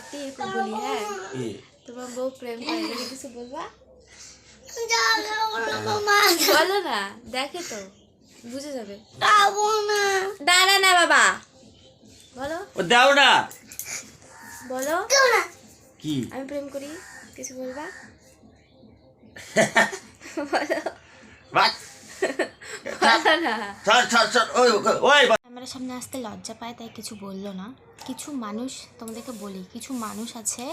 সত্যি এরকম বলি। হ্যাঁ, তোমার বউ প্রেম করে গেলে কিছু বলবা? বলো না, দেখে তো বুঝে যাবে। দাঁড়া না বাবা, বলো দাও না। বলো কি আমি প্রেম করি, কিছু বলবা? বলো না। ক্যামেরার সামনে আসতে লজ্জা পায়, তাই কিছু বললো না। কিছু মানুষ, তোমাদেরকে বলি, কিছু মানুষ আছে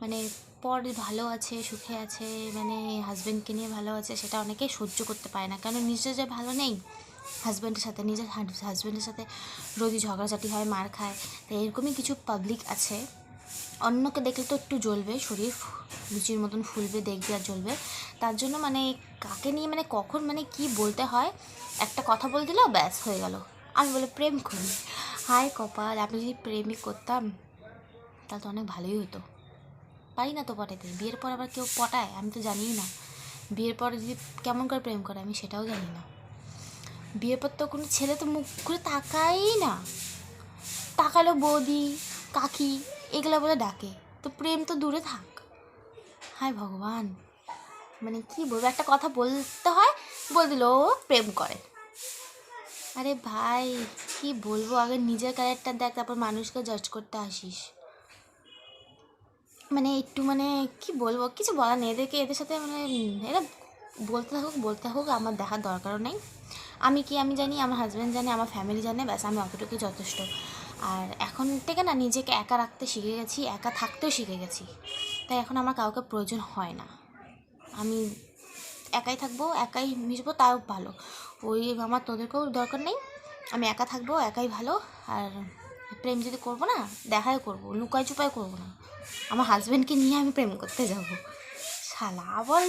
মানে পর ভালো আছে, সুখে আছে, মানে হাজব্যান্ডকে নিয়ে ভালো আছে, সেটা অনেকেই সহ্য করতে পারে না। কেন, নিজে যে ভালো নেই, হাজব্যান্ডের সাথে, নিজের হাজব্যান্ডের সাথে রোজই ঝগড়াঝাটি হয়, মার খায়। তাই এরকমই কিছু পাবলিক আছে, অন্যকে দেখলে তো একটু জ্বলবে, শরীর লুচির মতন ফুলবে, দেখবে আর জ্বলবে। তার জন্য মানে কাকে নিয়ে মানে কখন মানে কি বলতে হয়, একটা কথা বলে দিল, ব্যাস হয়ে গেল। আমি বলে প্রেম করি, হায় কপাল, আমি যদি প্রেমই করতাম তাহলে তো অনেক ভালোই হতো। পারি না তো পটাতে, বিয়ের পর আবার কেউ পটায় আমি তো জানিই না। বিয়ের পরে যদি কেমন করে প্রেম করে আমি সেটাও জানি না। বিয়ের পর তো কোনো ছেলে তো মুখ করে তাকাই না, তাকালো বৌদি কাকি এগুলো বলে ডাকে, তো প্রেম তো দূরে থাক। হায় ভগবান, মানে কি বলবো, একটা কথা বলতে হয়, বল দিল ও প্রেম করে। আরে ভাই কি বলবো, আগে নিজের ক্যারেক্টার দেখ, তারপর মানুষকে জাজ করতে আসিস। মানে একটু মানে কি বলবো, কিছু বলার নেই এদেরকে, এদের সাথে মানে এরা বলতে থাকুক, আমার দেখার দরকারও নেই। আমি কি, আমি জানি, আমার হাজব্যান্ড জানে, আমার ফ্যামিলি জানে, ব্যাস আমি অতটুকুই যথেষ্ট। আর এখন থেকে না নিজেকে একা রাখতে শিখে গেছি, একা থাকতেও শিখে গেছি, তাই এখন আমার কাউকে প্রয়োজন হয় না। আমি একাই থাকবো, একাই মিশবো, তাও ভালো। ওই আমার তোদেরকেও দরকার নেই, আমি একা থাকবো, একাই ভালো। আর প্রেম যদি করবো না, দেখাই করবো, লুকাই চুপাই করবো না। আমার হাজব্যান্ডকে নিয়ে আমি প্রেম করতে যাব, শালা বল।